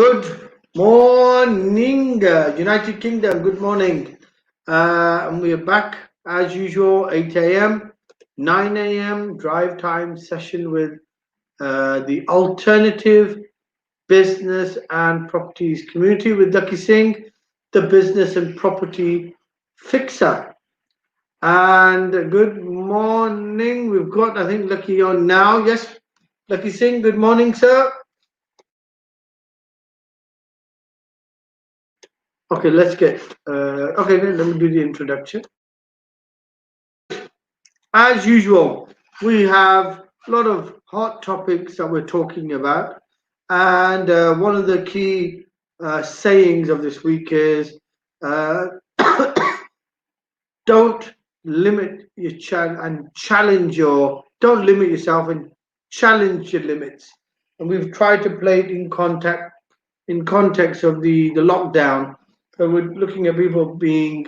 Good morning, United Kingdom. Good morning. And we are back as usual, 8 a.m., 9 a.m. drive time session with the alternative business and properties community with Lakhi Singh, the business and property fixer. And good morning. We've got, I think, Lakhi on now. Yes, Lakhi Singh, good morning, sir. Okay, let's get, okay, then let me do the introduction. As usual, we have a lot of hot topics that we're talking about. And one of the key sayings of this week is don't limit your challenge your, don't limit yourself and challenge your limits. And we've tried to play it in context of the lockdown. So we're looking at people being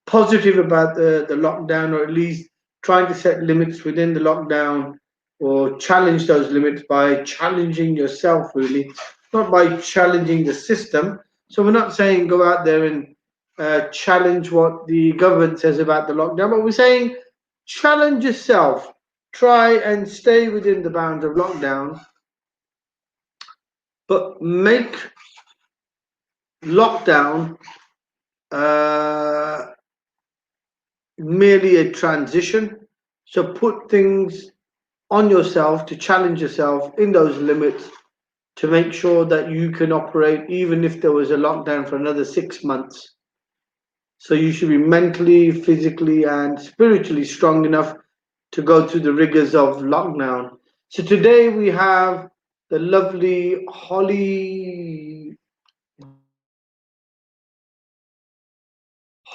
positive about the lockdown, or at least trying to set limits within the lockdown, or challenge those limits by challenging yourself, really, not by challenging the system. So we're not saying go out there and challenge what the government says about the lockdown, but we're saying challenge yourself. Try and stay within the bounds of lockdown, but make lockdown merely a transition. So put things on yourself to challenge yourself in those limits to make sure that you can operate even if there was a lockdown for another 6 months. So you should be mentally, physically, and spiritually strong enough to go through the rigors of lockdown. So today we have the lovely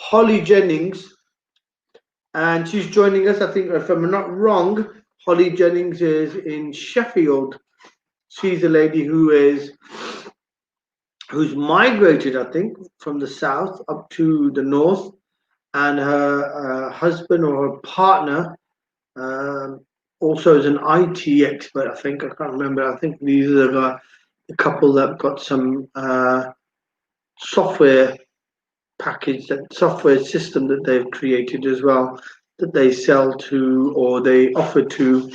Holly Jennings, and she's joining us. I think, if I'm not wrong, Holly Jennings is in Sheffield. She's a lady who's migrated, I think, from the south up to the north, and her husband or her partner also is an IT expert. I think, I can't remember. I think these are the couple that got some software package, that software system that they've created as well, that they sell to, or they offer to,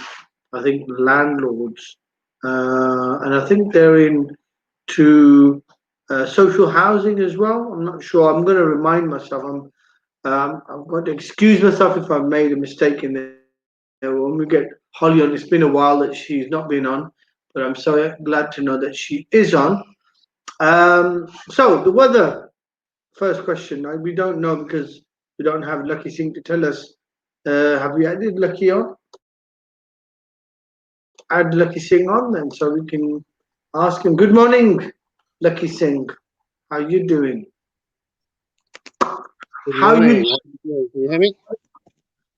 I think, landlords. And I think they're into social housing as well. I'm not sure. I'm going to remind myself. I'm going to excuse myself if I've made a mistake in there. When we get Holly on, it's been a while that she's not been on, but I'm so glad to know that she is on. So the weather. First question. We don't know because we don't have Lakhi Singh to tell us. Have we added Lakhi on? Add Lakhi Singh on then, so we can ask him. Good morning, Lakhi Singh. How you doing? Good morning. Can you hear me?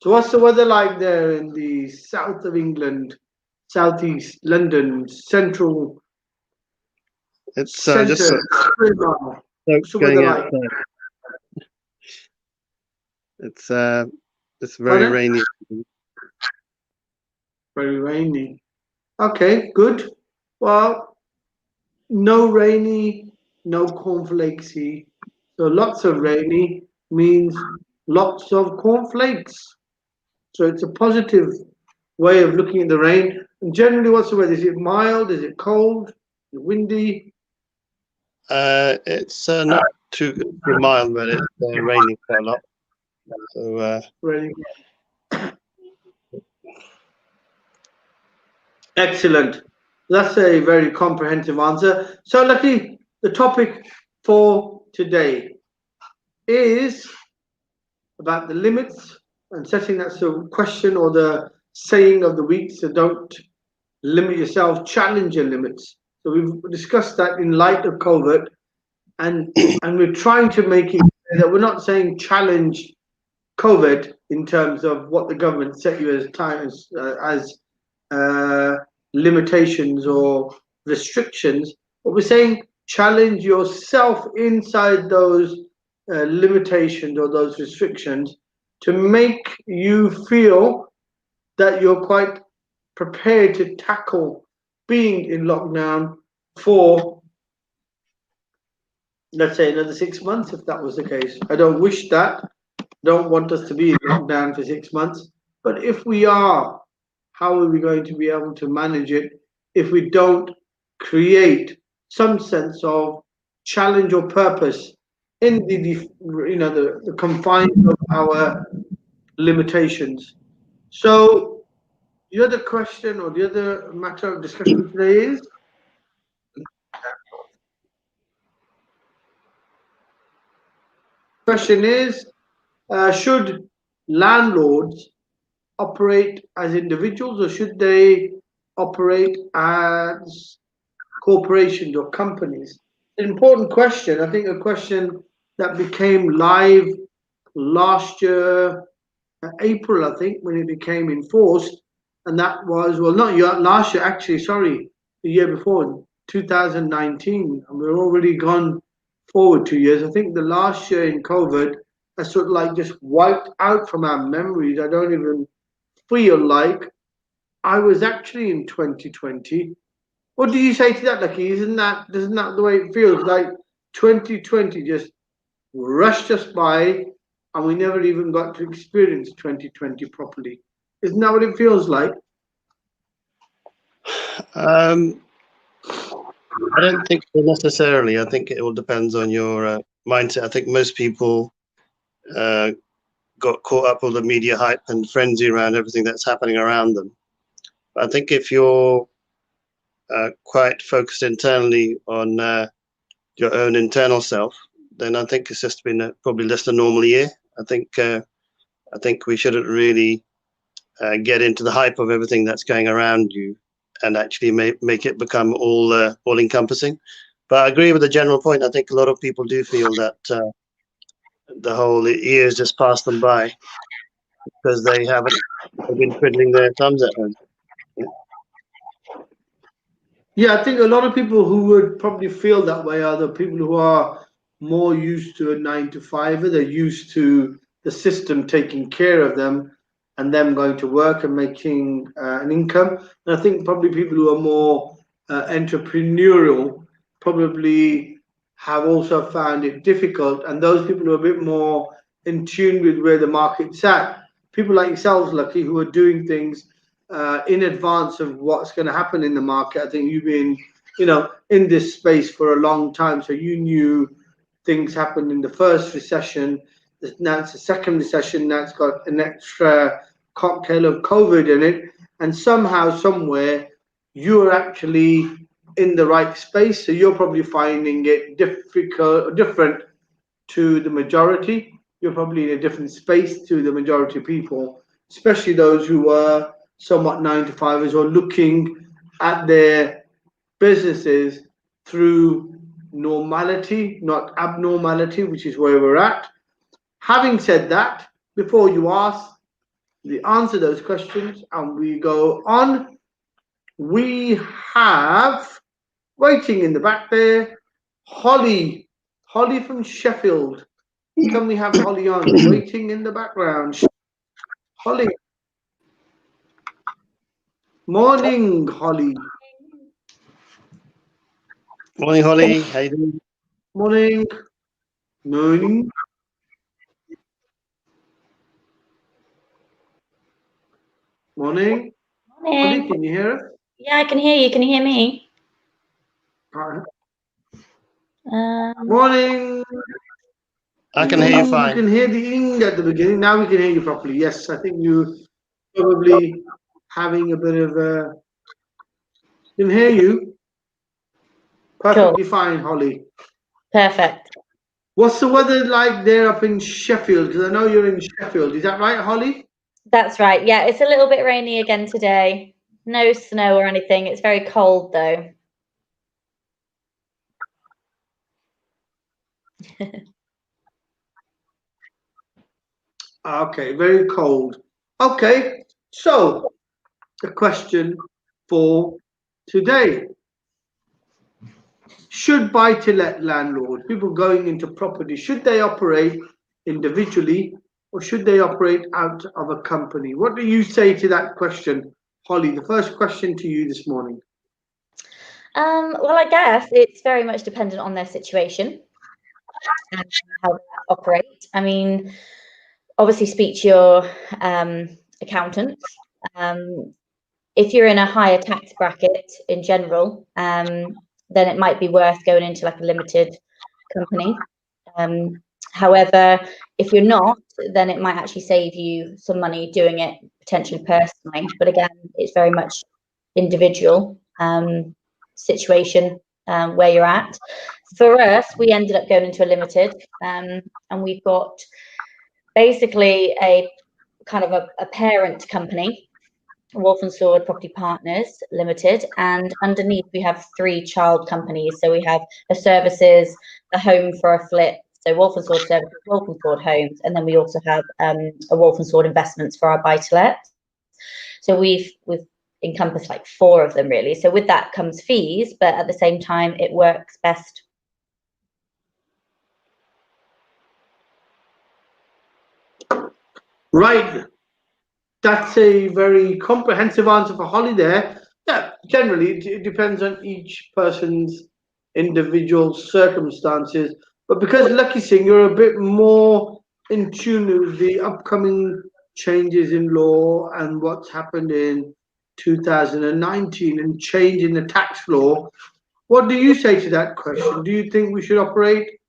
So what's the weather like there in the south of England, southeast London, central? It's centre, just what's the weather like? It's very rainy. Very rainy. Okay, good. Well, no rainy, no cornflakesy. So lots of rainy means lots of cornflakes. So it's a positive way of looking at the rain. And generally, what's the weather? Is it mild? Is it cold? Is it windy? It's not too mild, but it's raining quite a lot. So raining. Excellent. That's a very comprehensive answer. So, Lakhi, the topic for today is about the limits and setting. That's the question or the saying of the week. So don't limit yourself, challenge your limits. So we've discussed that in light of COVID, and we're trying to make it clear that we're not saying challenge COVID in terms of what the government set you as times as limitations or restrictions, but we're saying challenge yourself inside those limitations or those restrictions to make you feel that you're quite prepared to tackle being in lockdown for let's say another 6 months if that was the case. I don't wish that. Don't want us to be in lockdown for 6 months. But if we are, how are we going to be able to manage it if we don't create some sense of challenge or purpose in the confines of our limitations? So the other question or the other matter of discussion today is should landlords operate as individuals or should they operate as corporations or companies? An important question. I think a question that became live last year, April, I think, when it became enforced, and that was, well, not last year, actually, sorry, the year before, 2019, and we're already gone forward 2 years. I think the last year in COVID has sort of like just wiped out from our memories. I don't even feel like I was actually in 2020. What do you say to that, Lakhi? Isn't that the way it feels? Like 2020 just rushed us by and we never even got to experience 2020 properly. Isn't that what it feels like? I don't think so necessarily. I think it all depends on your mindset. I think most people got caught up with the media hype and frenzy around everything that's happening around them. But I think if you're quite focused internally on your own internal self, then I think it's just been probably just a normal year. I think we shouldn't really get into the hype of everything that's going around you and actually make it become all encompassing. But I agree with the general point. I think a lot of people do feel that the whole year has just passed them by because they've been twiddling their thumbs at home. Yeah, I think a lot of people who would probably feel that way are the people who are more used to a 9 to 5. They're used to the system taking care of them and them going to work and making an income. And I think probably people who are more entrepreneurial probably have also found it difficult. And those people who are a bit more in tune with where the market's at, people like yourselves, Lakhi, who are doing things in advance of what's going to happen in the market. I think you've been, in this space for a long time, so you knew things happened in the first recession. Now it's the second recession. Now it's got an extra cocktail of COVID in it, and somehow, somewhere, you're actually in the right space. So you're probably finding it different to the majority. You're probably in a different space to the majority of people, especially those who were somewhat 9 to 5ers or looking at their businesses through normality, not abnormality, which is where we're at. Having said that, before you answer those questions and we go on, we have waiting in the back there, Holly from Sheffield. Can we have Holly on? Waiting in the background. Holly. Morning, Holly. Morning, Holly. How you doing? Morning. Morning. Morning. Holly, can you hear us? Yeah, I can hear you. Can you hear me? Morning. I can hear you fine. You can hear the ing at the beginning. Now we can hear you properly. Yes, I think you probably having a bit of a. Can hear you. Perfectly cool. Fine, Holly. Perfect. What's the weather like there up in Sheffield? Because I know you're in Sheffield. Is that right, Holly? That's right. Yeah, it's a little bit rainy again today. No snow or anything. It's very cold though. Okay, very cold. Okay, so the question for today. Should buy-to-let landlords, people going into property, should they operate individually or should they operate out of a company? What do you say to that question, Holly? The first question to you this morning. Well, I guess it's very much dependent on their situation. and how that operates. I mean, obviously speak to your accountant. If you're in a higher tax bracket in general, then it might be worth going into like a limited company. However, if you're not, then it might actually save you some money doing it potentially personally. But again, it's very much individual situation where you're at. For us, we ended up going into a limited, and we've got basically a kind of a parent company, Wolf and Sword Property Partners Limited, and underneath we have 3 child companies. So we have the services, the home for a flip, so Wolf and Sword Services, Wolf and Sword Homes, and then we also have a Wolf and Sword Investments for our buy-to-let. So we've encompassed like 4 of them really. So with that comes fees, but at the same time it works best. Right. That's a very comprehensive answer for Holly there. Yeah, generally it depends on each person's individual circumstances. But because Lakhi Singh, you're a bit more in tune with the upcoming changes in law and what's happened in 2019 and change in the tax law, what do you say to that question? Do you think we should operate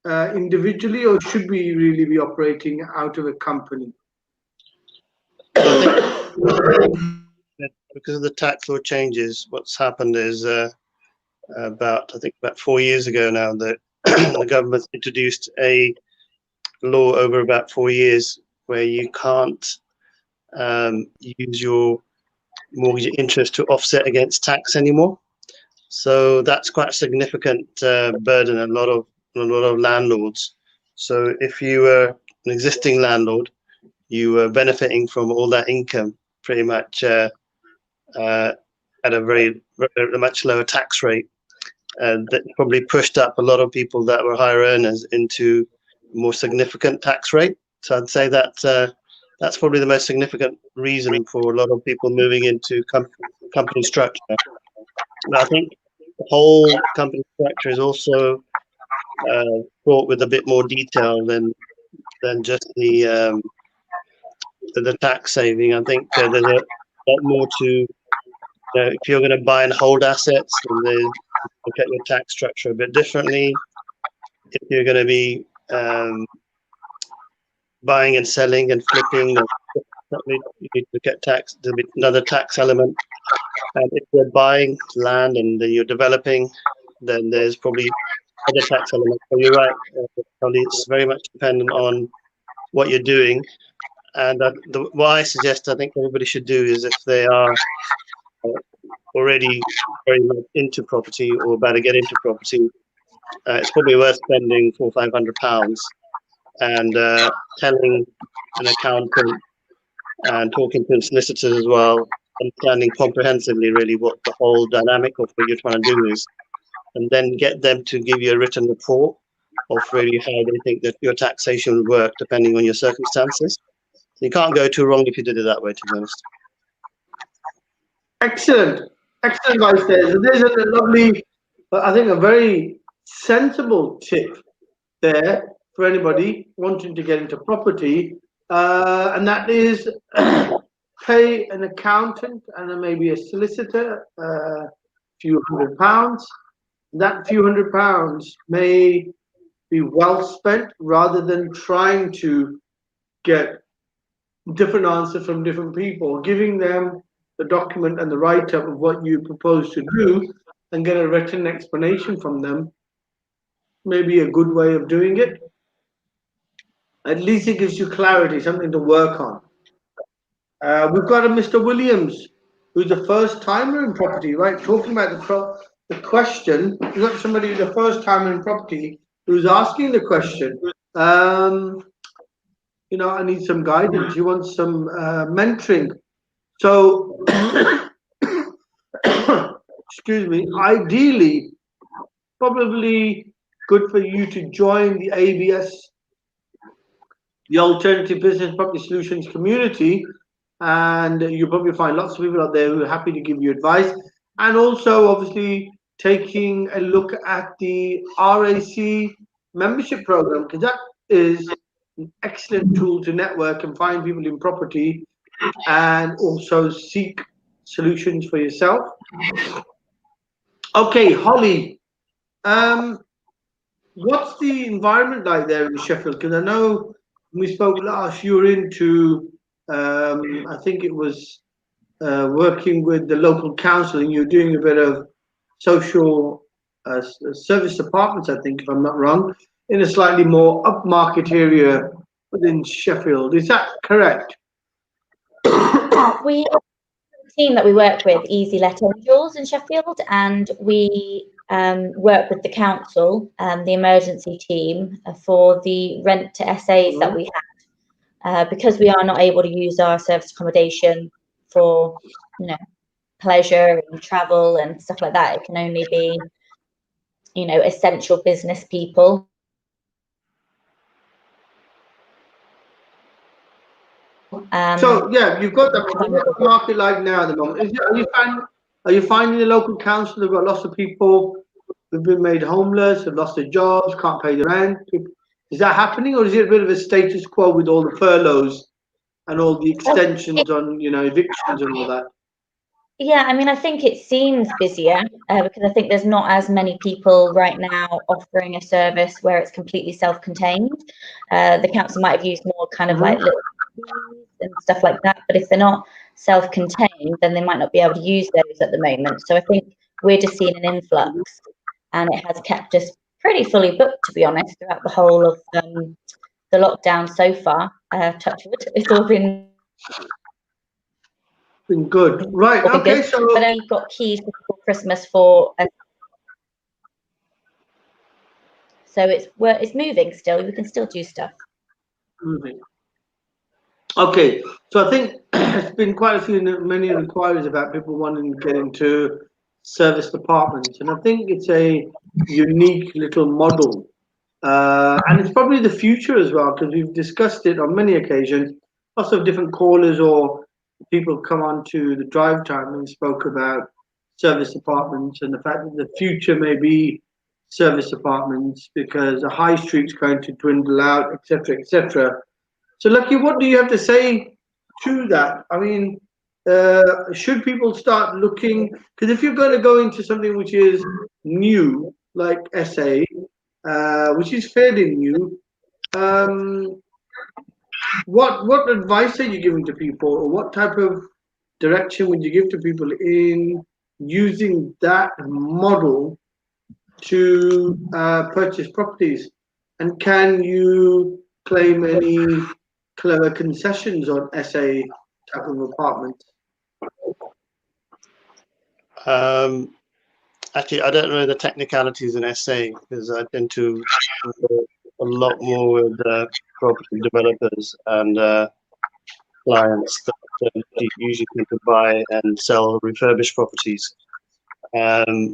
individually, or should we really be operating out of a company? Because of the tax law changes, what's happened is about 4 years ago now that the government introduced a law over about 4 years where you can't use your mortgage interest to offset against tax anymore. So that's quite a significant burden on a lot of landlords. So if you were an existing landlord, you were benefiting from all that income pretty much at a much lower tax rate. That probably pushed up a lot of people that were higher earners into a more significant tax rate. So I'd say that that's probably the most significant reason for a lot of people moving into company structure. And I think the whole company structure is also fraught with a bit more detail than just the tax saving. I think there's a lot more to, if you're going to buy and hold assets, then there's look at your tax structure a bit differently. If you're going to be buying and selling and flipping, you need to look at tax. There'll be another tax element. And if you're buying land and then you're developing, then there's probably other tax elements. So you're right, probably it's very much dependent on what you're doing. And what I suggest, I think everybody should do is if they are already very much into property or about to get into property, it's probably worth spending £400 or £500 and telling an accountant and talking to solicitors as well, understanding comprehensively really what the whole dynamic of what you're trying to do is, and then get them to give you a written report of really how they think that your taxation will work depending on your circumstances. So you can't go too wrong if you did it that way, to be honest. Excellent. Excellent advice there. So there's a lovely, I think a very sensible tip there for anybody wanting to get into property, and that is pay an accountant and then maybe a solicitor a few £100. That few £100 may be well spent rather than trying to get different answers from different people, giving them the document and the write-up of what you propose to do and get a written explanation from them may be a good way of doing it. At least it gives you clarity, something to work on. We've got a Mr. Williams, who's a first timer in property, right? Talking about the question, we've got somebody who's a first timer in property who's asking the question. You know, I need some guidance. You want some mentoring. So, excuse me, ideally, probably good for you to join the ABS, the Alternative Business Property Solutions community, and you'll probably find lots of people out there who are happy to give you advice. And also, obviously, taking a look at the RAC membership program, because that is an excellent tool to network and find people in property and also seek solutions for yourself. Okay, Holly, what's the environment like there in Sheffield? Because I know when we spoke last, you were into, I think it was working with the local council, and you're doing a bit of social service departments, I think, if I'm not wrong, in a slightly more upmarket area within Sheffield. Is that correct? We have a team that we work with, Easy Let Angels in Sheffield, and we work with the council, the emergency team, for the rent to SAs that we had. Because we are not able to use our service accommodation for, pleasure and travel and stuff like that, it can only be, essential business people. So yeah, you've got the market like now at the moment. Are you finding the local council have got lots of people who've been made homeless, have lost their jobs, can't pay the rent? Is that happening, or is it a bit of a status quo with all the furloughs and all the extensions on, evictions and all that? Yeah, I mean, I think it seems busier because I think there's not as many people right now offering a service where it's completely self-contained. The council might have used more kind of like little and stuff like that, but if they're not self-contained, then they might not be able to use those at the moment. So I think we're just seeing an influx, and it has kept us pretty fully booked, to be honest, throughout the whole of the lockdown so far. Touch wood, it's all been good, right? Okay, good. But then you've got keys for Christmas for. So it's moving still. We can still do stuff. Moving. Okay, so I think there's been many inquiries about people wanting to get into service departments, and I think it's a unique little model, and it's probably the future as well, because we've discussed it on many occasions. Lots of different callers or people come on to the drive time and spoke about service departments and the fact that the future may be service departments because the high street's going to dwindle out, etc., etc. So, Lakhi, what do you have to say to that? I mean, should people start looking? Because if you're going to go into something which is new, like SA, which is fairly new, what advice are you giving to people, or what type of direction would you give to people in using that model to purchase properties? And can you claim any clever concessions on SA type of apartments? Actually, I don't know the technicalities in SA because I tend to work a lot more with property developers and clients that usually tend to buy and sell refurbished properties. But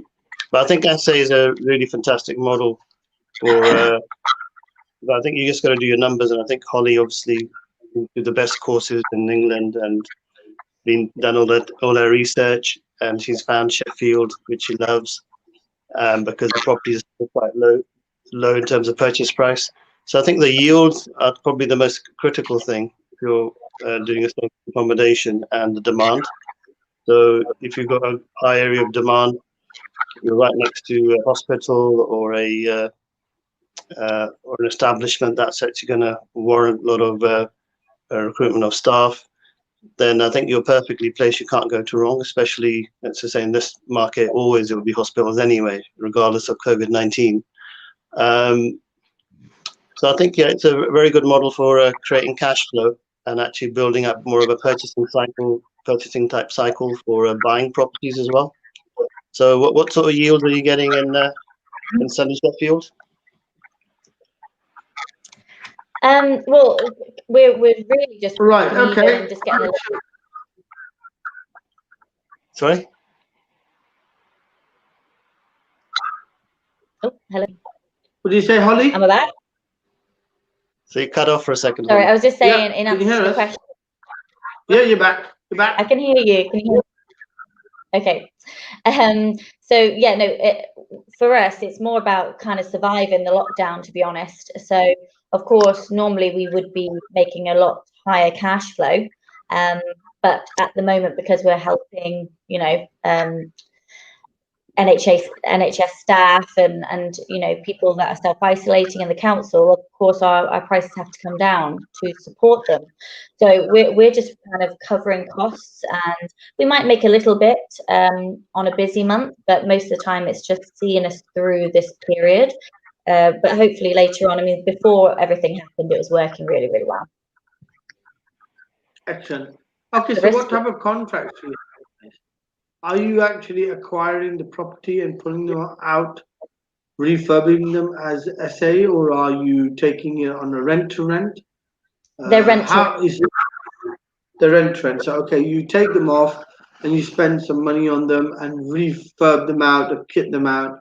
I think SA is a really fantastic model for. But I think you just got to do your numbers, and I think Holly obviously do the best courses in England and done all her research, and she's found Sheffield, which she loves, because the properties are quite low in terms of purchase price. So I think the yields are probably the most critical thing if you're doing a social accommodation, and the demand. So if you've got a high area of demand, you're right next to a hospital or an establishment that's actually going to warrant a lot of recruitment of staff, then I think you're perfectly placed. You can't go too wrong, especially, let's just say, in this market, always it would be hospitals anyway, regardless of COVID-19. So I think, yeah, it's a very good model for creating cash flow and actually building up more of a purchasing type cycle for buying properties as well. So what sort of yield are you getting in sunny Sheffield? Well, we're really just right. Okay. Just getting Sorry. Oh, hello. What did you say, Holly? Am I back? So you cut off for a second. Sorry, Holly. I was just saying in answer answer to the question. Yeah, you're back. You're back. I can hear you. Can you hear me? Okay. So yeah, no, for us, it's more about kind of surviving the lockdown, to be honest. So of course, normally we would be making a lot higher cash flow. But at the moment, because we're helping, you know, NHS staff and you know, people that are self-isolating in the council, of course our prices have to come down to support them. So we're just kind of covering costs, and we might make a little bit on a busy month, but most of the time it's just seeing us through this period. But hopefully later on, I mean, before everything happened, it was working really, really well. Excellent. Okay, so what type of contracts do you have? Are you actually acquiring the property and pulling them out, refurbing them as SA, or are you taking it on a rent-to-rent? They're rent. How is it? The rent-to-rent. So, okay, you take them off and you spend some money on them and refurb them out or kit them out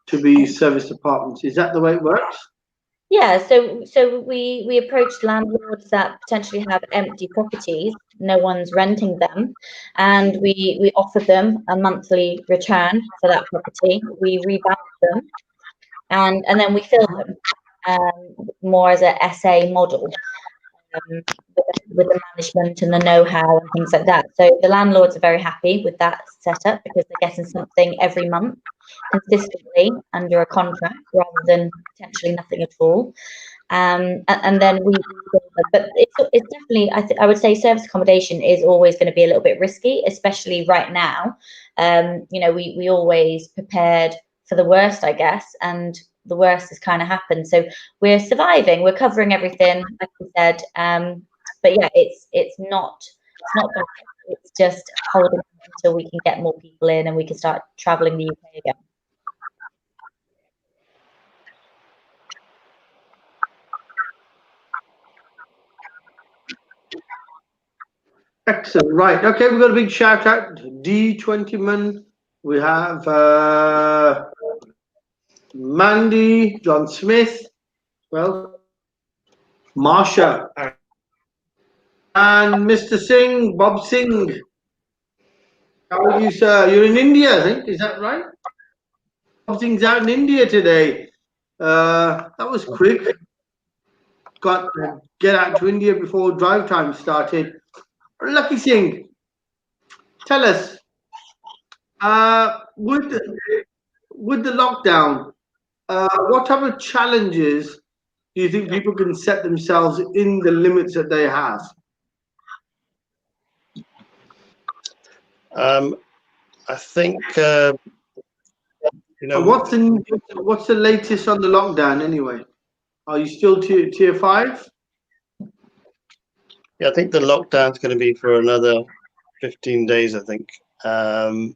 to be service apartments. Is that the way it works? Yeah, so we approached landlords that potentially have empty properties, no one's renting them, and we offer them a monthly return for that property. We rebalance them, and then we fill them more as a SA model, with the management and the know-how and things like that. So the landlords are very happy with that setup because they're getting something every month consistently under a contract rather than potentially nothing at all. And then but it's definitely, I would say service accommodation is always going to be a little bit risky, especially right now. You know, we always prepared for the worst, I guess, and the worst has kind of happened. So we're surviving, we're covering everything, like we said. But yeah, it's not bad. It's just holding until we can get more people in and we can start traveling the UK again. Excellent. Right. Okay, we've got a big shout out. D20man. We have Mandy, John Smith, well, Marsha, and Mr. Singh, Bob Singh. How are you, sir? You're in India, I think. Is that right? Bob Singh's out in India today. That was quick. Got to get out to India before drive time started. Lakhi Singh, tell us, with the lockdown, what type of challenges do you think people can set themselves in the limits that they have? I think you know, what's the latest on the lockdown anyway? Are you still tier 5? Yeah, I think the lockdown's going to be for another 15 days, I think. But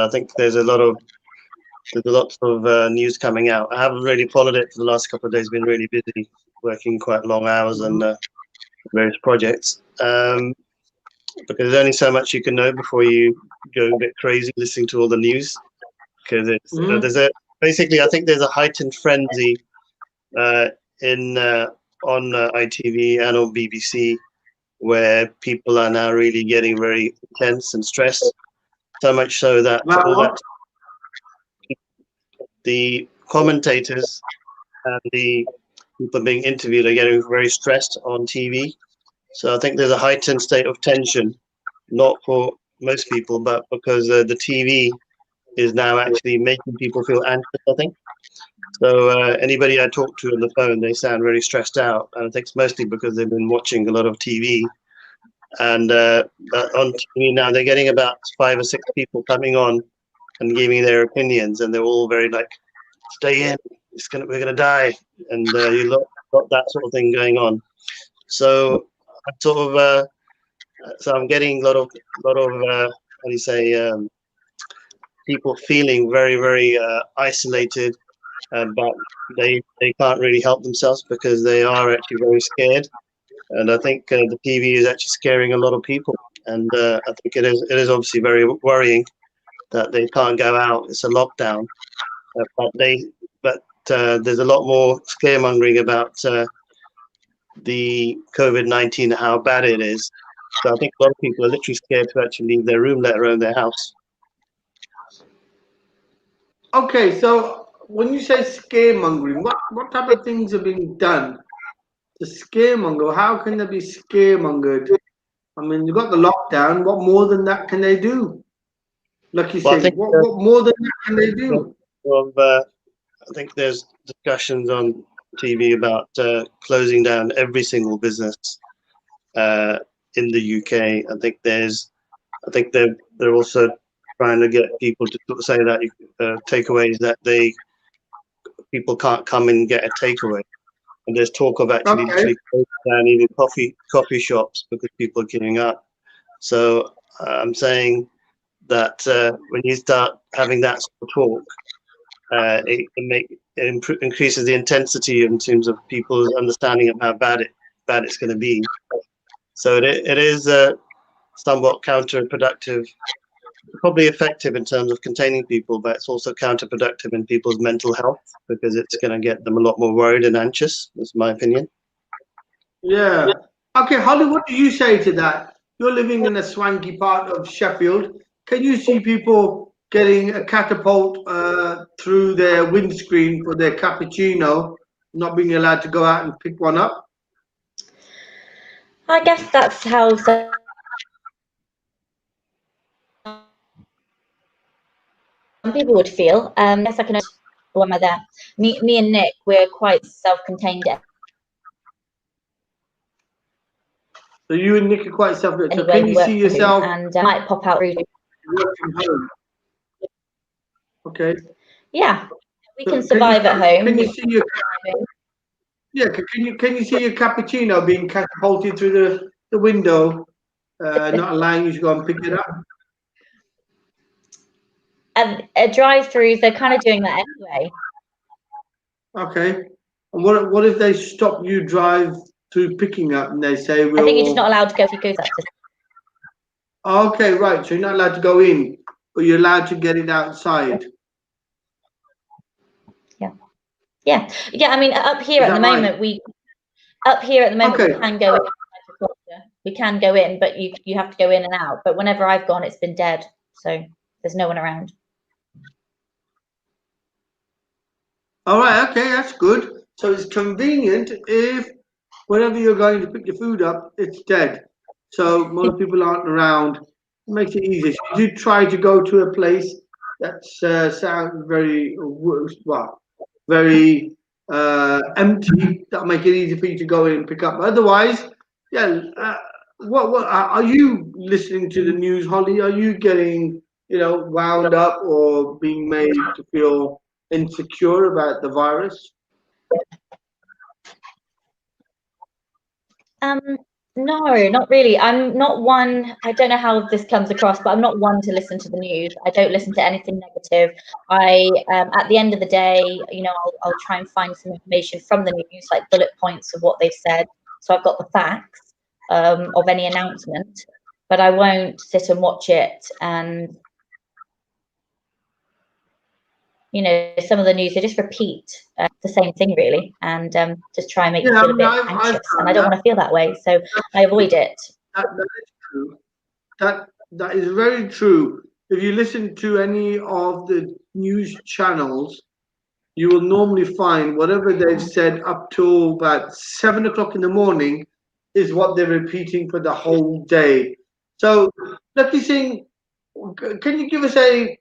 I think there's lots of news coming out. I haven't really followed it for the last couple of days. Been really busy working quite long hours on various projects. Because there's only so much you can know before you go a bit crazy listening to all the news. Because it's basically, I think there's a heightened frenzy on ITV and on BBC, where people are now really getting very tense and stressed. So much so that the commentators and the people being interviewed are getting very stressed on TV. So I think there's a heightened state of tension, not for most people, but because the TV is now actually making people feel anxious, I think. So anybody I talk to on the phone, they sound really stressed out. And I think it's mostly because they've been watching a lot of TV. And on TV now, they're getting about 5 or 6 people coming on and giving their opinions. And they're all very like, stay in, we're going to die. And you got that sort of thing going on. So I'm getting a lot of how do you say, people feeling very, very isolated, but they can't really help themselves because they are actually very scared. And I think the TV is actually scaring a lot of people. And I think it is obviously very worrying that they can't go out. It's a lockdown, but there's a lot more scaremongering about the COVID-19, how bad it is. So I think a lot of people are literally scared to actually leave their room, let alone their house. Okay, so when you say scaremongering, what type of things are being done to scaremonger? How can they be scaremongered? I mean, you've got the lockdown. What more than that can they do? Lakhi Well, I Singh, think what more than that can they do? I think there's discussions on TV about closing down every single business in the UK. I think they're also trying to get people to sort of say that takeaways that people can't come and get a takeaway. And there's talk of actually Okay. literally closing down even coffee shops because people are giving up. So I'm saying that when you start having that sort of talk, it increases the intensity in terms of people's understanding of how bad it's going to be. So it is somewhat counterproductive, probably effective in terms of containing people, but it's also counterproductive in people's mental health because it's going to get them a lot more worried and anxious. That's my opinion. Yeah. Okay, Holly, what do you say to that? You're living in a swanky part of Sheffield. Can you see people getting a catapult through their windscreen for their cappuccino, not being allowed to go out and pick one up? I guess that's how some people would feel. Yes, I can. Or am I there? Me and Nick, we're quite self-contained So you and Nick are quite separate. So anyway. can you see yourself And I might pop out through. work from home? Okay. Yeah, we So can survive at home. Can you see your can you see your cappuccino being catapulted through the window, not allowing you to go and pick it up? Drive-throughs, they're kind of doing that anyway. Okay. And what if they stop you drive through picking up and they say I think you're just not allowed to go if you go that. Okay, right. So you're not allowed to go in, but you're allowed to get it outside. Yeah. I mean, up here at the moment, we can go in. We can go in, but you have to go in and out. But whenever I've gone, it's been dead. So there's no one around. All right. Okay, that's good. So it's convenient if whenever you're going to pick your food up, it's dead. So most people aren't around. It makes it easier. So you try to go to a place that's sounds very very empty. That'll make it easy for you to go in and pick up. Otherwise, yeah. What are you listening to the news, Holly? Are you getting wound up or being made to feel insecure about the virus? No, not really. I'm not one. I don't know how this comes across, but I'm not one to listen to the news. I don't listen to anything negative. At the end of the day, I'll try and find some information from the news, like bullet points of what they've said. So I've got the facts of any announcement, but I won't sit and watch it. And some of the news, they just repeat the same thing really, and just try and make you feel a bit anxious, and I don't want to feel that way, so I avoid it. That is true. That is very true. If you listen to any of the news channels, you will normally find whatever they've said up till about 7 o'clock in the morning is what they're repeating for the whole day. So, Lakhi Singh, can you give us a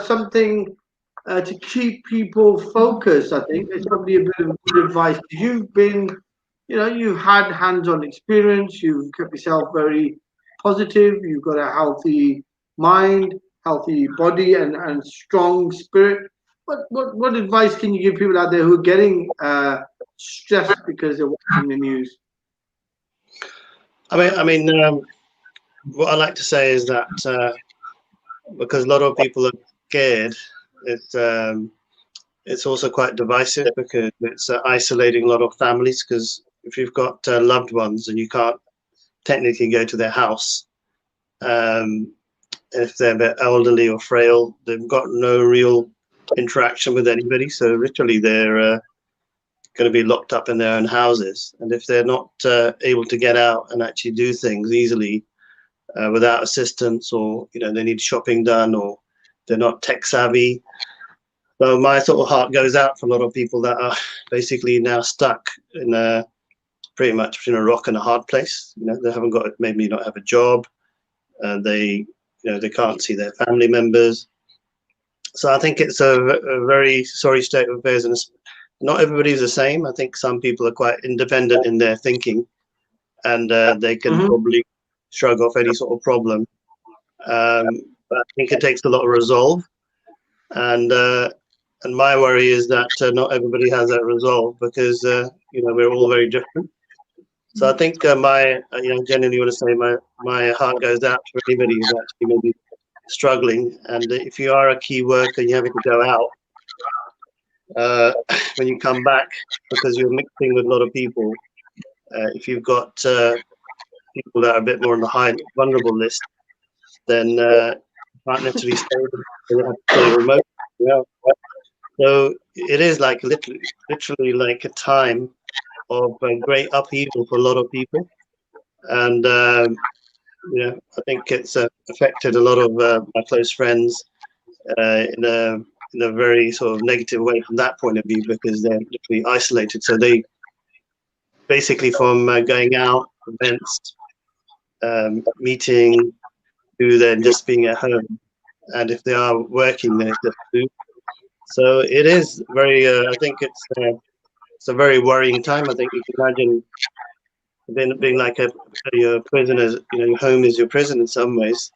something to keep people focused? I think it's probably a bit of good advice. You've been, you've had hands-on experience. You've kept yourself very positive. You've got a healthy mind, healthy body, and strong spirit. What advice can you give people out there who are getting stressed because they're watching the news? I mean, what I like to say is that because a lot of people are scared, it's also quite divisive because it's isolating a lot of families. Because if you've got loved ones and you can't technically go to their house, if they're a bit elderly or frail, they've got no real interaction with anybody. So literally, they're going to be locked up in their own houses. And if they're not able to get out and actually do things easily without assistance, or they need shopping done, or they're not tech savvy. So my sort of heart goes out for a lot of people that are basically now stuck in pretty much between a rock and a hard place. They haven't got, maybe not have a job, and they can't see their family members. So I think it's a very sorry state of affairs, and not everybody's the same. I think some people are quite independent in their thinking, and they can probably shrug off any sort of problem. But I think it takes a lot of resolve, and my worry is that not everybody has that resolve, because we're all very different. So I think genuinely want to say my heart goes out to anybody who's actually maybe struggling. And if you are a key worker and you're having to go out, when you come back, because you're mixing with a lot of people, if you've got people that are a bit more on the high vulnerable list, then you can't necessarily stay with them. You have to stay remote. So it is like literally like a time of great upheaval for a lot of people, and I think it's affected a lot of my close friends in a very sort of negative way from that point of view, because they're literally isolated. So they basically, from going out, events, meeting, to then just being at home, and if they are working, then it's just food. So it is very. I think it's a very worrying time. I think you can imagine being like a prisoner. Your home is your prison in some ways,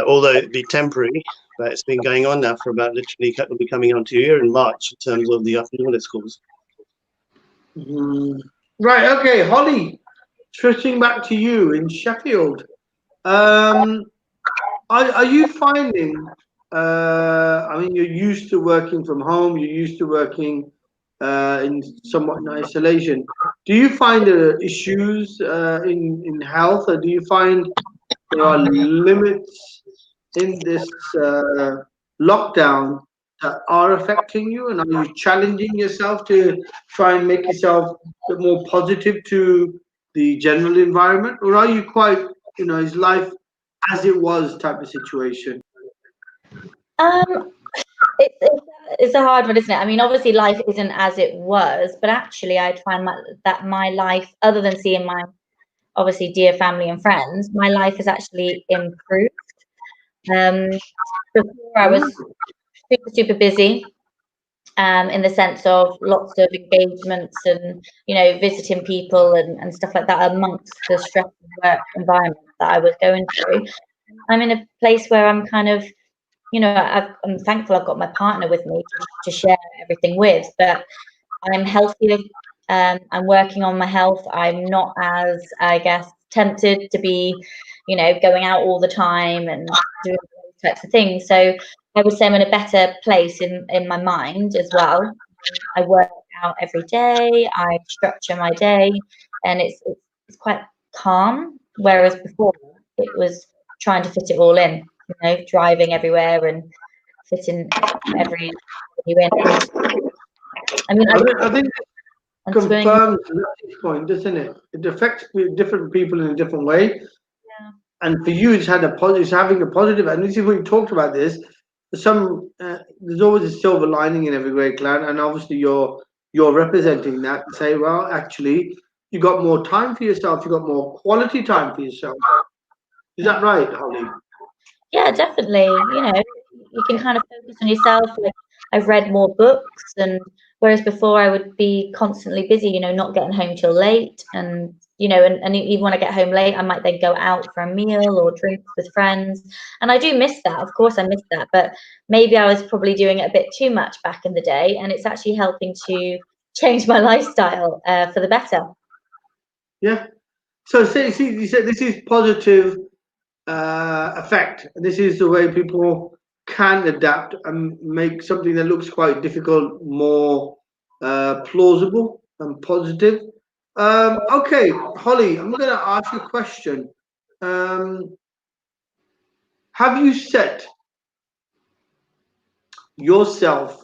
although it be temporary. But it's been going on now for about literally, it'll be coming on to a year in March in terms of the upheaval it's caused. Right. Okay, Holly. Switching back to you in Sheffield. Are you finding? I mean, you're used to working from home. You're used to working in somewhat in isolation. Do you find issues in health, or do you find there are limits in this lockdown that are affecting you? And are you challenging yourself to try and make yourself a bit more positive to the general environment, or are you quite, is life as it was type of situation? It's a hard one, isn't it? I mean, obviously life isn't as it was, but actually I find that my life, other than seeing my obviously dear family and friends, my life has actually improved. Before I was super busy, in the sense of lots of engagements and visiting people and stuff like that, amongst the stressful work environment that I was going through. I'm in a place where I'm kind of, I'm thankful I've got my partner with me to share everything with, but I'm healthier. I'm working on my health. I'm not as, I guess, tempted to be, going out all the time and doing those types of things. So I would say I'm in a better place in my mind as well. I work out every day. I structure my day, and it's quite calm. Whereas before, it was trying to fit it all in. Driving everywhere and fitting every in. I mean, I think it confirms this point, doesn't it? It affects different people in a different way. Yeah. And for you, it's having a positive. And this is what we talked about this. There's always a silver lining in every grey cloud, and obviously you're representing that to say, well, actually, you got more time for yourself. You got more quality time for yourself. Is that right, Holly? Yeah, definitely. You can kind of focus on yourself. Like, I've read more books, and whereas before I would be constantly busy, not getting home till late, and and even when I get home late, I might then go out for a meal or drinks with friends, and I do miss that. Of course, I miss that, but maybe I was probably doing it a bit too much back in the day, and it's actually helping to change my lifestyle for the better. Yeah. So see, you said this is positive effect. This is the way people can adapt and make something that looks quite difficult more plausible and positive. Okay, Holly, I'm going to ask you a question. Have you set yourself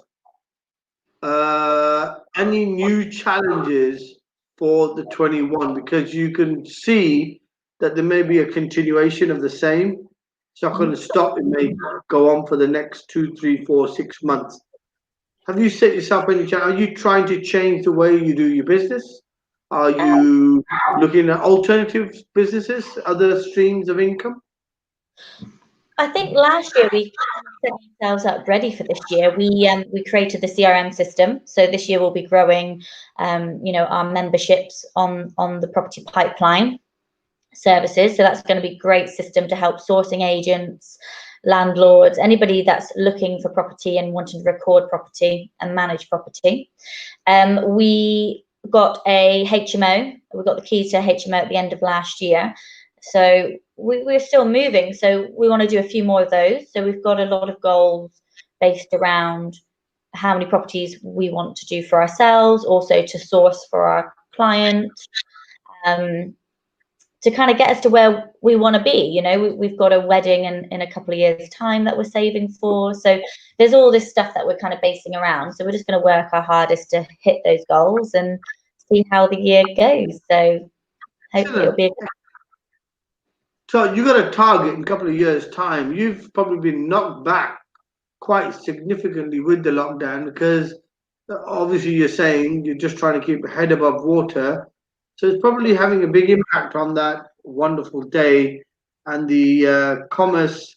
any new challenges for the 21? Because you can see that there may be a continuation of the same. It's not going to stop. It may go on for the next 2, 3, 4, 6 months. Have you set yourself any challenge? Are you trying to change the way you do your business? Are you looking at alternative businesses, other streams of income? I think last year we set ourselves up ready for this year. We created the CRM system, so this year we'll be growing, our memberships on the property pipeline services. So that's going to be a great system to help sourcing agents, landlords, anybody that's looking for property and wanting to record property and manage property. We got a HMO. We got the keys to HMO at the end of last year. So we're still moving. So we want to do a few more of those. So we've got a lot of goals based around how many properties we want to do for ourselves, also to source for our clients, to kind of get us to where we want to be. We've got a wedding in a couple of years' time that we're saving for. So there's all this stuff that we're kind of basing around. So we're just going to work our hardest to hit those goals and see how the year goes. So hopefully it'll be a So you got a target in a couple of years' time. You've probably been knocked back quite significantly with the lockdown, because obviously you're saying you're just trying to keep your head above water. So it's probably having a big impact on that wonderful day and the commerce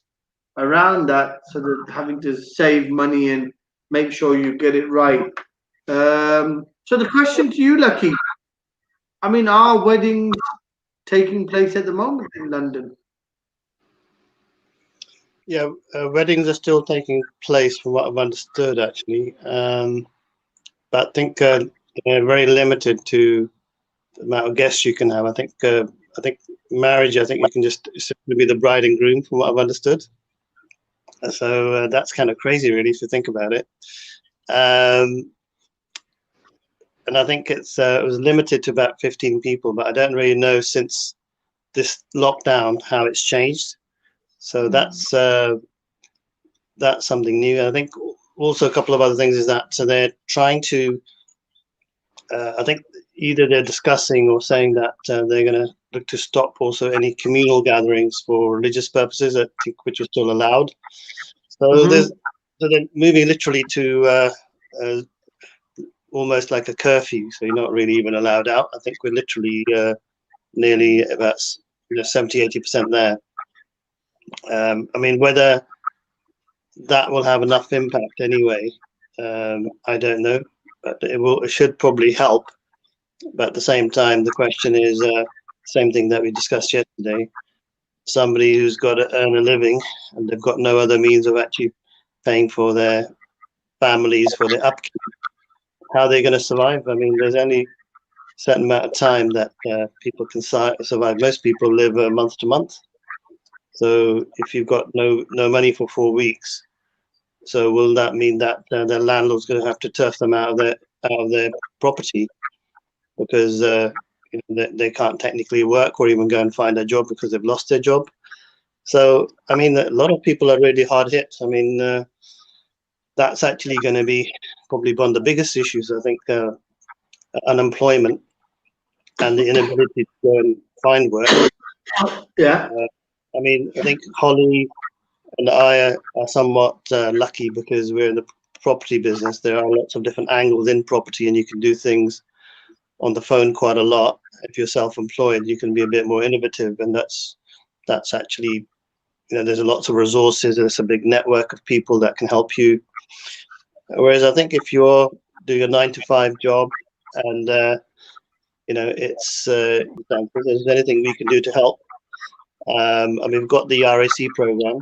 around that, so that having to save money and make sure you get it right. So the question to you, Lakhi, I mean, are weddings taking place at the moment in London? Yeah, weddings are still taking place from what I've understood, actually. But I think they're very limited to the amount of guests you can have. I think marriage, I think you can just simply be the bride and groom, from what I've understood. So that's kind of crazy, really, if you think about it. And I think it was limited to about 15 people, but I don't really know since this lockdown how it's changed. So that's something new. And I think also a couple of other things is that, so they're trying to, I think either they're discussing or saying that they're going to look to stop also any communal gatherings for religious purposes, I think, which are still allowed. So so they're moving literally to almost like a curfew. So you're not really even allowed out. I think we're literally nearly about 70-80% there. I mean, whether that will have enough impact anyway, I don't know, but it should probably help. But at the same time, the question is same thing that we discussed yesterday. Somebody who's got to earn a living and they've got no other means of actually paying for their families, for their upkeep, how are they going to survive? I mean, there's only a certain amount of time that people can survive. Most people live month to month. So if you've got no money for 4 weeks, so will that mean that the landlord's going to have to turf them out of their property, because they can't technically work or even go and find a job because they've lost their job? So I mean, a lot of people are really hard hit. I mean, that's actually going to be probably one of the biggest issues, I think, unemployment and the inability to go and find work. Yeah. I mean, I think Holly and I are somewhat lucky because we're in the property business. There are lots of different angles in property, and you can do things on the phone quite a lot. If you're self-employed, you can be a bit more innovative, and that's actually, there's lots of resources. There's a big network of people that can help you. Whereas I think if you're doing a 9-to-5 job and it's if there's anything we can do to help. And we've got the RAC program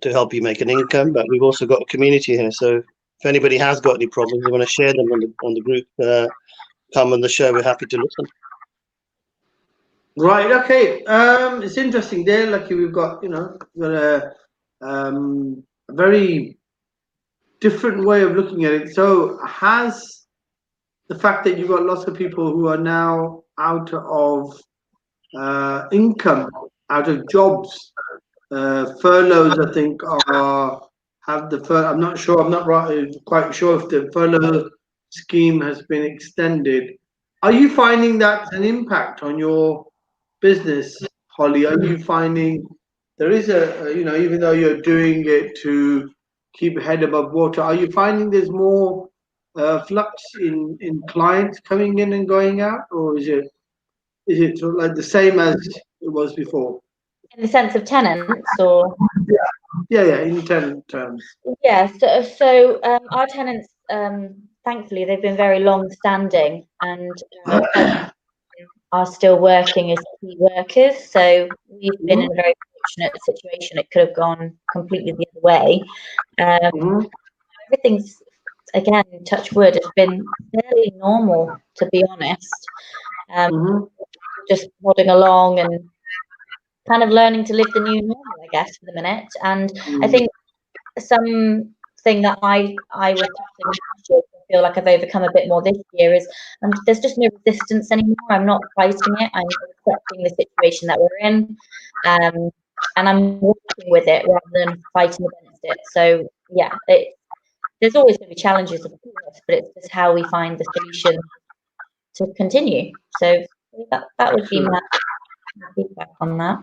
to help you make an income, but we've also got a community here. So if anybody has got any problems, they want to share them on the group, come on the show. We're happy to listen. Right. Okay. It's interesting there. Like we've got, a very different way of looking at it. So has the fact that you've got lots of people who are now out of income, out of jobs, furloughs, I think, have the furlough. I'm not sure. I'm not quite sure if the furlough scheme has been extended. Are you finding that's an impact on your business, Holly? Are you finding there is even though you're doing it to keep your head above water, are you finding there's more flux in clients coming in and going out, or is it sort of like the same as it was before? In the sense of tenants, or Yeah, in tenant terms. yeah. So our tenants, thankfully, they've been very long-standing and are still working as key workers. So we've been in a very fortunate situation. It could have gone completely the other way. Everything's, again, touch wood, has been fairly normal, to be honest. Just plodding along and kind of learning to live the new normal, I guess, for the minute. And I think something that I was feel like I've overcome a bit more this year is there's just no resistance anymore. I'm not fighting it. I'm accepting the situation that we're in, and I'm working with it rather than fighting against it. So yeah, there's always going to be challenges, of course, but it's just how we find the solution to continue. So that would be my feedback on that.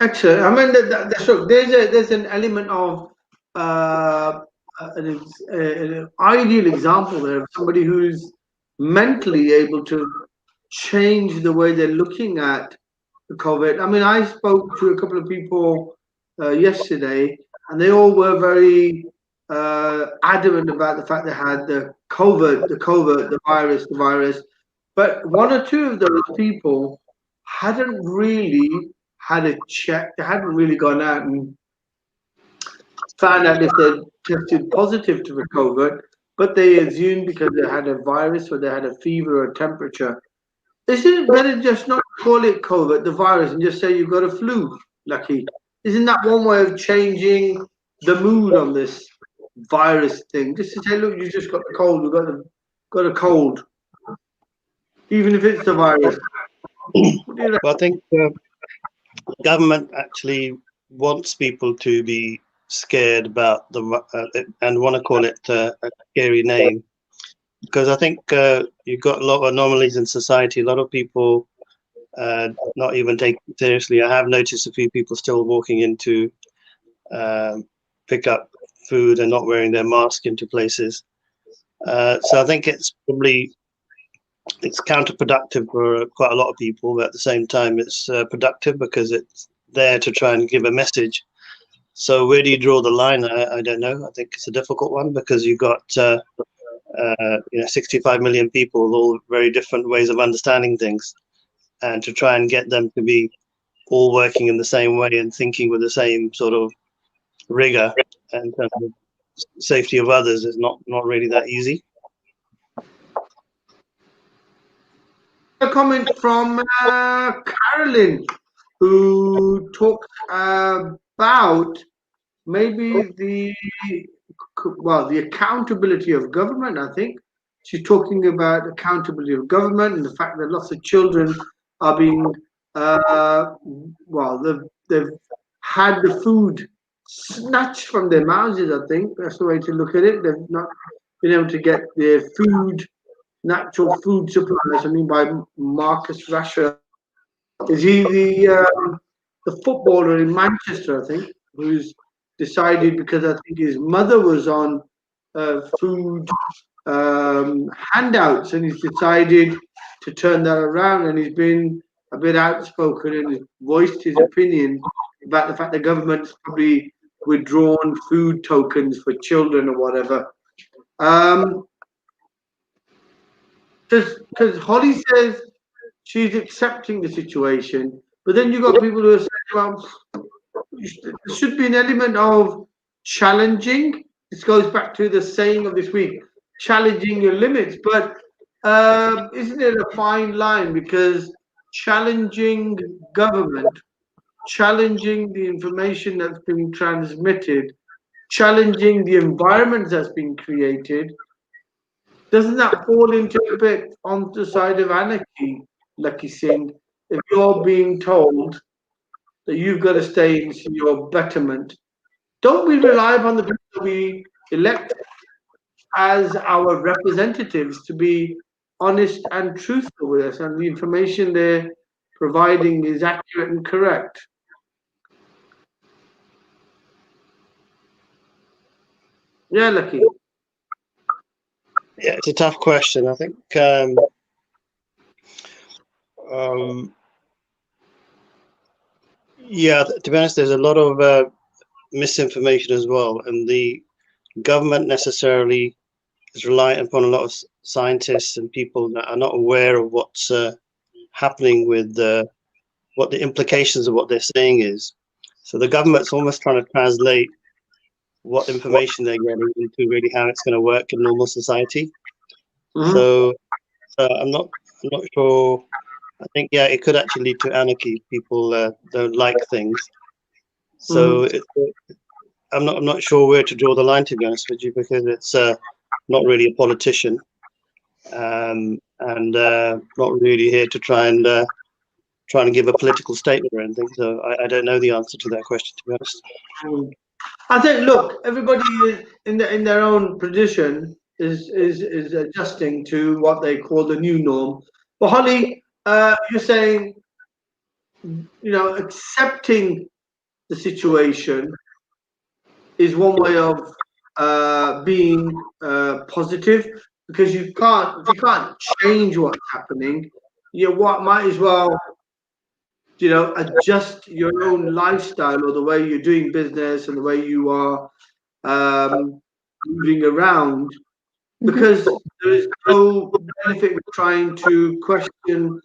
Excellent. I mean, there's an element of an ideal example there of somebody who's mentally able to change the way they're looking at the COVID. I mean, I spoke to a couple of people yesterday, and they all were very adamant about the fact they had the virus. But one or two of those people hadn't really had a check. They hadn't really gone out and found out if they'd tested positive to the COVID, but they assumed because they had a virus or they had a fever or a temperature. Isn't it better just not call it COVID, the virus, and just say you've got a flu, Lakhi? Isn't that one way of changing the mood on this virus thing? Just to say, look, you just got the cold, you've got a cold, even if it's the virus. Well, I think government actually wants people to be scared about and want to call it a scary name, because I think you've got a lot of anomalies in society. A lot of people not even taking it seriously. I have noticed a few people still walking into pick up food and not wearing their mask into places. So I think it's counterproductive for quite a lot of people, but at the same time it's productive because it's there to try and give a message. So where do you draw the line? I don't know. I think it's a difficult one because you've got 65 million people with all very different ways of understanding things, and to try and get them to be all working in the same way and thinking with the same sort of rigor and safety of others is not really that easy. A comment from Carolyn, who talked about maybe the accountability of government. I think she's talking about accountability of government and the fact that lots of children are being they've had the food snatched from their mouths. I think that's the way to look at it. They've not been able to get their food, natural food supplies. I mean, by Marcus Rashford. Is he the footballer in Manchester, I think, who's decided, because I think his mother was on food handouts, and he's decided to turn that around, and he's been a bit outspoken and has voiced his opinion about the fact the government's probably withdrawn food tokens for children or whatever. Because Holly says she's accepting the situation, but then you've got people who are saying, well, there should be an element of challenging. This goes back to the saying of this week, challenging your limits. But isn't it a fine line? Because challenging government, challenging the information that's being transmitted, challenging the environment that's been created, doesn't that fall into a bit on the side of anarchy, Lakhi Singh? If you're being told that you've got to stay into your betterment, don't we rely upon the people we elect as our representatives to be honest and truthful with us, and the information they're providing is accurate and correct? Yeah, Lakhi. Yeah, it's a tough question. I think yeah, to be honest, there's a lot of misinformation as well, and the government necessarily is reliant upon a lot of scientists and people that are not aware of what's happening with what the implications of what they're saying is. So the government's almost trying to translate what information they're getting into really how it's going to work in normal society. Mm-hmm. So I'm not sure. I think, yeah, it could actually lead to anarchy. People don't like things. So I'm not sure where to draw the line, to be honest with you, because it's not really a politician, and not really here to try and give a political statement or anything. So I don't know the answer to that question, to be honest. I think, look, everybody is in their own position is adjusting to what they call the new norm. But Holly, you're saying, accepting the situation is one way of being positive, because if you can't change what's happening, might as well adjust your own lifestyle or the way you're doing business and the way you are moving around, because there is no benefit with trying to question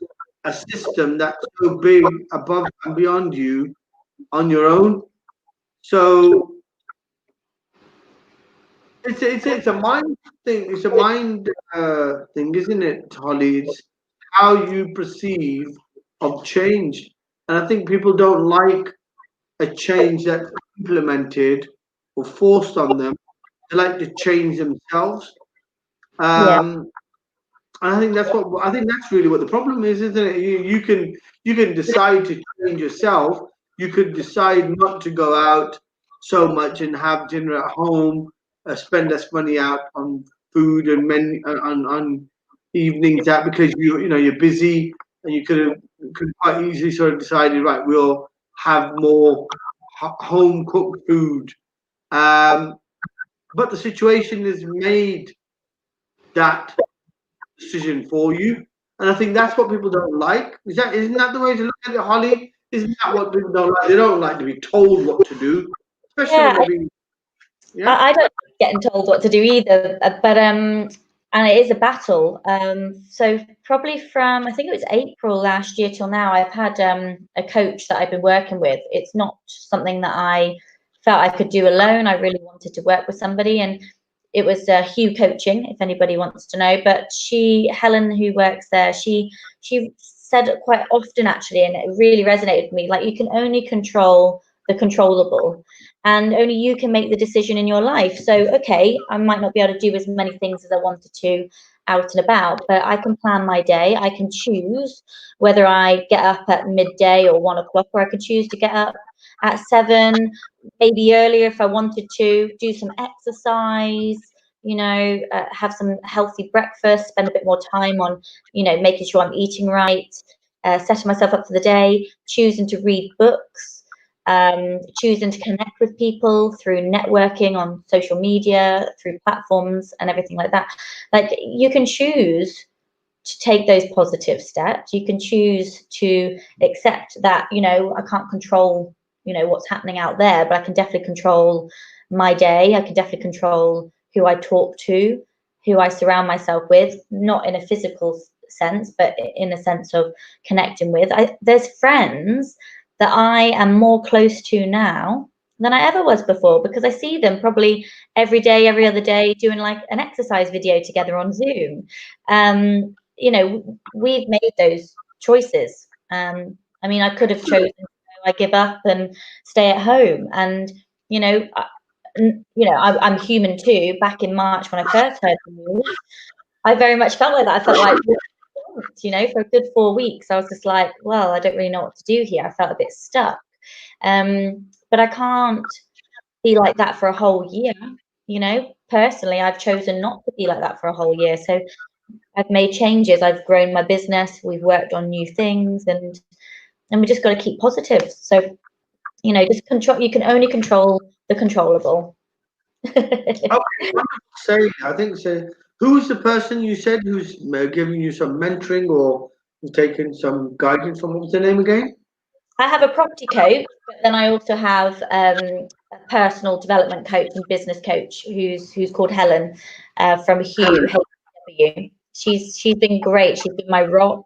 a system that's so big above and beyond you on your own. So it's a mind thing. It's a mind thing, isn't it, Holly? It's how you perceive of change, and I think people don't like a change that's implemented or forced on them. They like to change themselves. And I think that's really what the problem is, isn't it? You can decide to change yourself. You could decide not to go out so much and have dinner at home, spend less money out on food and on evenings out, because you're busy, and you could quite easily sort of decided, right, we'll have more home cooked food. But the situation is made that decision for you, and I think that's what people don't like. Isn't that the way to look at it, Holly? Isn't that what people don't like? They don't like to be told what to do, especially when they're being. Yeah. I don't like getting told what to do either, but and it is a battle. So probably from, I think it was April last year till now, I've had a coach that I've been working with. It's not something that I felt I could do alone. I really wanted to work with somebody, and it was Hugh Coaching, if anybody wants to know. But Helen, who works there, she said it quite often actually, and it really resonated with me. Like, you can only control the controllable, and only you can make the decision in your life. So, okay, I might not be able to do as many things as I wanted to out and about, but I can plan my day. I can choose whether I get up at midday or 1 o'clock, or I can choose to get up at 7, maybe earlier if I wanted to, do some exercise, have some healthy breakfast, spend a bit more time on, making sure I'm eating right, setting myself up for the day, choosing to read books, choosing to connect with people through networking on social media, through platforms and everything like that. Like, you can choose to take those positive steps. You can choose to accept that, I can't control, what's happening out there, but I can definitely control my day. I can definitely control who I talk to, who I surround myself with, not in a physical sense, but in a sense of connecting with. There's friends that I am more close to now than I ever was before, because I see them probably every day, every other day, doing like an exercise video together on Zoom. We've made those choices. I mean, I could have chosen, I give up and stay at home. And, I'm human too. Back in March, when I first heard the news, I very much felt like that. I felt like, for a good 4 weeks, I was just like, well, I don't really know what to do here. I felt a bit stuck. But I can't be like that for a whole year. You know, personally, I've chosen not to be like that for a whole year. So I've made changes. I've grown my business. We've worked on new things, and we just got to keep positive. So, you know, just control. You can only control the controllable. Okay, say, I think so. Who's the person you said who's giving you some mentoring or taking some guidance from? What was the name again? I have a property coach, but then I also have a personal development coach and business coach who's called Helen from HW. She's been great. She's been my rock.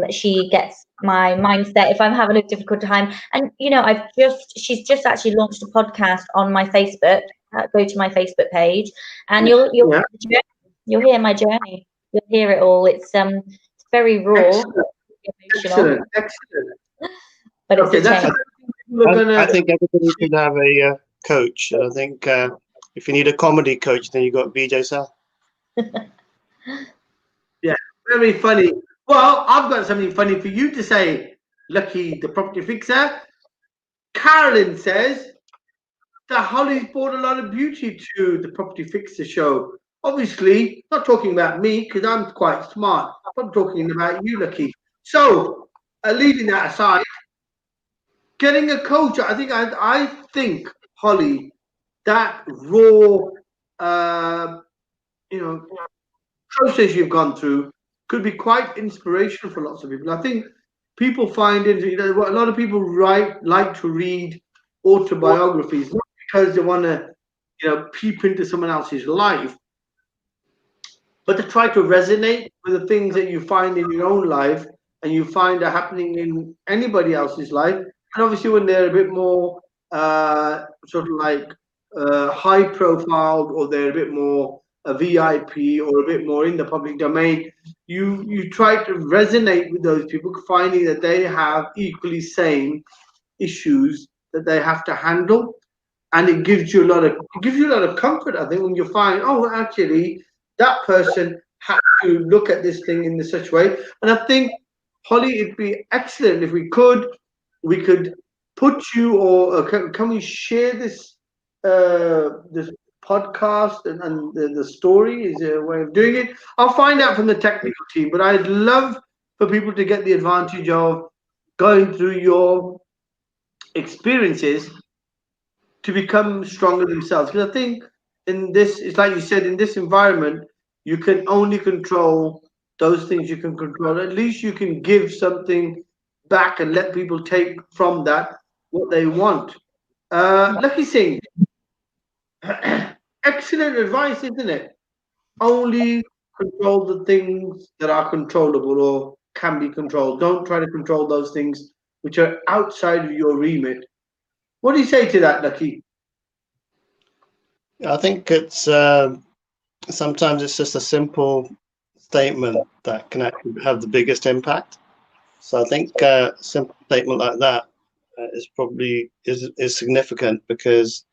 She gets my mindset if I'm having a difficult time. And you know, she's just actually launched a podcast on my Facebook. Go to my Facebook page, and you'll hear my journey. You'll hear it all. It's very raw, emotional. Excellent. But it's a change. I think everybody should have a coach. I think if you need a comedy coach, then you got BJ Sal. Yeah, very funny. Well, I've got something funny for you to say, Lakhi, the property fixer. Carolyn says that Holly's brought a lot of beauty to the Property Fixer show. Obviously, not talking about me because I'm quite smart. I'm talking about you, Lakhi. So, leaving that aside, getting a coach, I think, Holly, that raw, process you've gone through could be quite inspirational for lots of people. I think people find it, a lot of people like to read autobiographies, not because they want to, peep into someone else's life, but to try to resonate with the things that you find in your own life and you find are happening in anybody else's life. And obviously, when they're a bit more sort of like high profile, or they're a bit more a VIP or a bit more in the public domain, you try to resonate with those people, finding that they have equally same issues that they have to handle, and it gives you a lot of comfort. I think when you find, oh, actually, that person had to look at this thing in such way. And I think, Holly, it'd be excellent if we could put you, or can we share this this podcast and the story? Is there a way of doing it? I'll find out from the technical team, but I'd love for people to get the advantage of going through your experiences to become stronger themselves. Because I think in this, it's like you said, in this environment, you can only control those things you can control. At least you can give something back and let people take from that what they want. Lakhi Singh, excellent advice, isn't it? Only control the things that are controllable or can be controlled. Don't try to control those things which are outside of your remit. What do you say to that, Lakhi? I think it's sometimes it's just a simple statement that can actually have the biggest impact. So I think a simple statement like that is probably is significant, because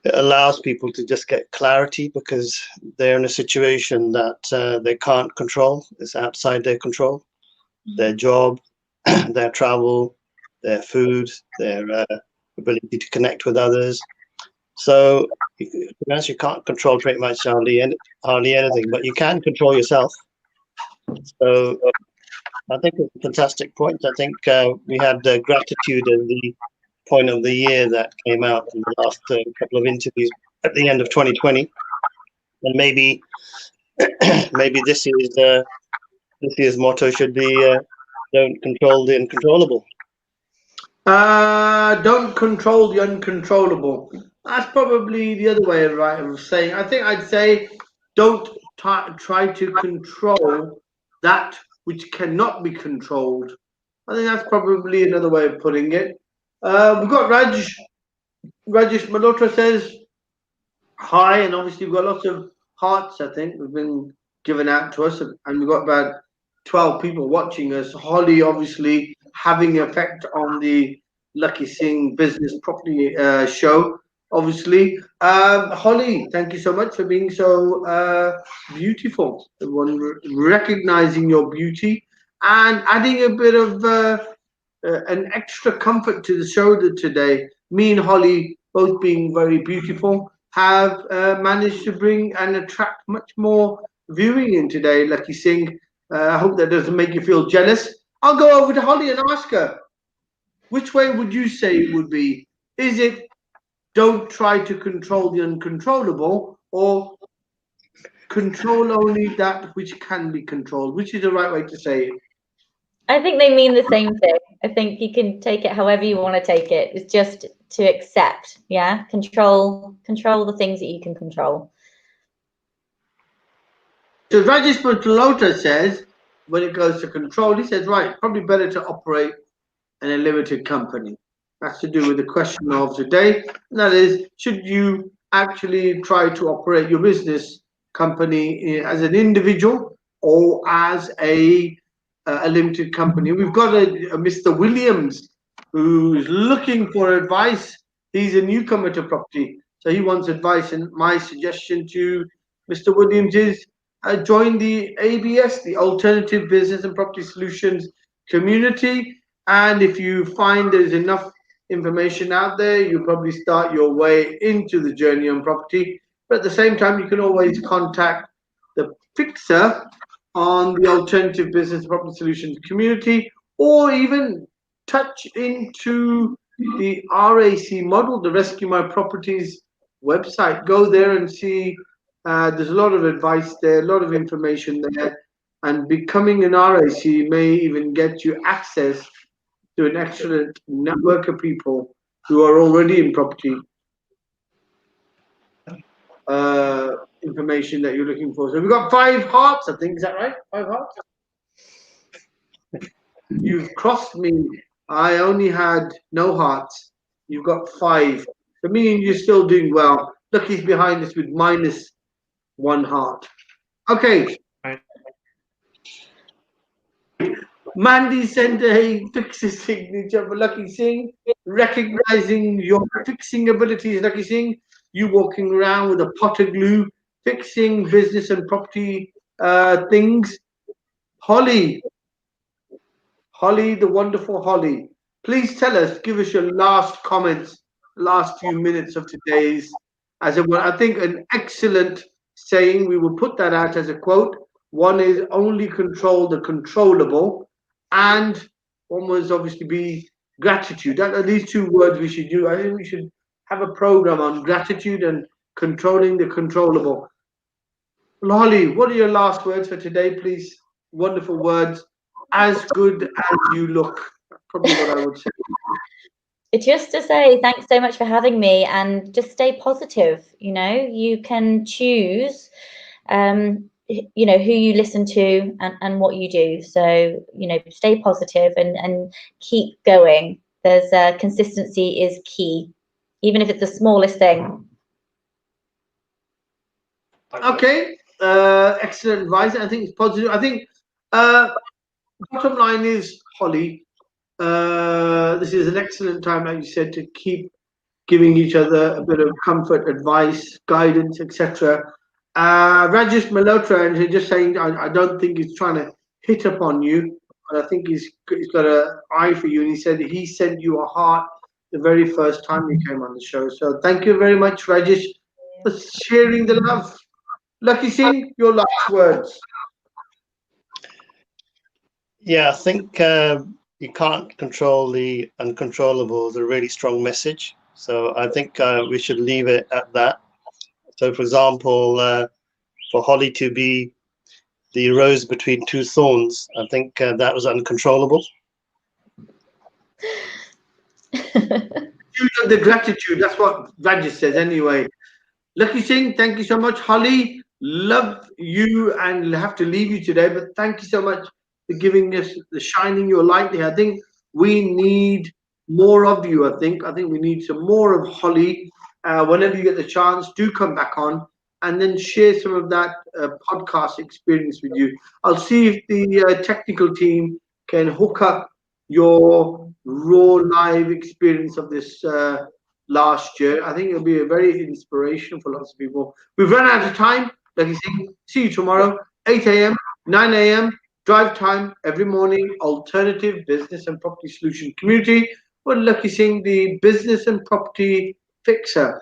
it allows people to just get clarity, because they're in a situation that they can't control. It's outside their control. Their job, their travel, their food, their ability to connect with others. So you can't control pretty much hardly anything, but you can control yourself. So I think it's a fantastic point. I think we had gratitude as the point of the year that came out in the last couple of interviews at the end of 2020, and maybe this year's motto should be don't control the uncontrollable. Don't control the uncontrollable. That's probably the other way of saying. I think I'd say don't try to control that which cannot be controlled. I think that's probably another way of putting it. We've got Rajesh Malhotra says hi, and obviously we've got lots of hearts, I think, we've been given out to us, and we've got about 12 people watching us. Holly obviously having an effect on the Lakhi Singh business property show, obviously. Holly, thank you so much for being so beautiful. Everyone recognizing your beauty and adding a bit of an extra comfort to the show today. Me and Holly both being very beautiful, have managed to bring and attract much more viewing in today, Lakhi Singh. I hope that doesn't make you feel jealous. I'll go over to Holly and ask her, which way would you say it would be? Is it don't try to control the uncontrollable, or control only that which can be controlled? Which is the right way to say it? I think they mean the same thing. I think you can take it however you want to take it. It's just to accept, yeah? Control the things that you can control. So Rajesh Malhotra says, when it goes to control, he says, right, probably better to operate in a limited company. That's to do with the question of today. And that is, should you actually try to operate your business company as an individual or as a limited company? We've got a Mr. Williams who's looking for advice. He's a newcomer to property, so he wants advice. And my suggestion to Mr. Williams is join the ABS, the Alternative Business and Property Solutions community. And if you find there's enough information out there, you probably start your way into the journey on property. But at the same time, you can always contact the fixer on the Alternative Business Property Solutions community, or even touch into the RAC model, the Rescue My Properties website. Go there and see. There's a lot of advice there, a lot of information there, and becoming an RAC may even get you access to an excellent network of people who are already in property. Information that you're looking for. So we've got 5 hearts, I think. Is that right? 5 hearts? You've crossed me. I only had no hearts. You've got 5. So meaning you're still doing well. Lucky's behind us with -1 heart. Okay. Mandy sent a fixer signature for Lakhi Singh, recognizing your fixing abilities, Lakhi Singh. You walking around with a pot of glue, fixing business and property things. Holly, the wonderful Holly, please tell us, give us your last comments, last few minutes of today's, as it were, I think an excellent saying. We will put that out as a quote. One is only control the controllable, and one was obviously be gratitude. That are these 2 words we should do. I think we should have a program on gratitude and controlling the controllable. Holly, what are your last words for today, please? Wonderful words. As good as you look. That's probably what I would say. It's just to say thanks so much for having me, and just stay positive. You know, you can choose you know, who you listen to and what you do. So, you know, stay positive and keep going. There's consistency is key, even if it's the smallest thing. Okay, excellent advice. I think it's positive. I think bottom line is, Holly, this is an excellent time, like you said, to keep giving each other a bit of comfort, advice, guidance, etc. Rajesh Malhotra, and he's just saying, I don't think he's trying to hit upon you, but I think he's got an eye for you. And he said he sent you a heart the very first time you came on the show. So thank you very much, Rajesh, for sharing the love. Lakhi Singh, your last words. Yeah, I think you can't control the uncontrollable is a really strong message. So I think we should leave it at that. So, for example, for Holly to be the rose between 2 thorns, I think that was uncontrollable. The gratitude, that's what Rajesh says anyway. Lakhi Singh, thank you so much. Holly, love you and have to leave you today, but thank you so much for giving us the shining your light here. I think we need more of you. I think we need some more of Holly. Whenever you get the chance, do come back on and then share some of that podcast experience with you. I'll see if the technical team can hook up your raw live experience of this last year. I think it'll be a very inspirational for lots of people. We've run out of time. Lakhi Singh, see you tomorrow, 8 a.m., 9 a.m. drive time every morning. Alternative Business and Property Solution Community with Lakhi Singh, the Business and Property Fixer.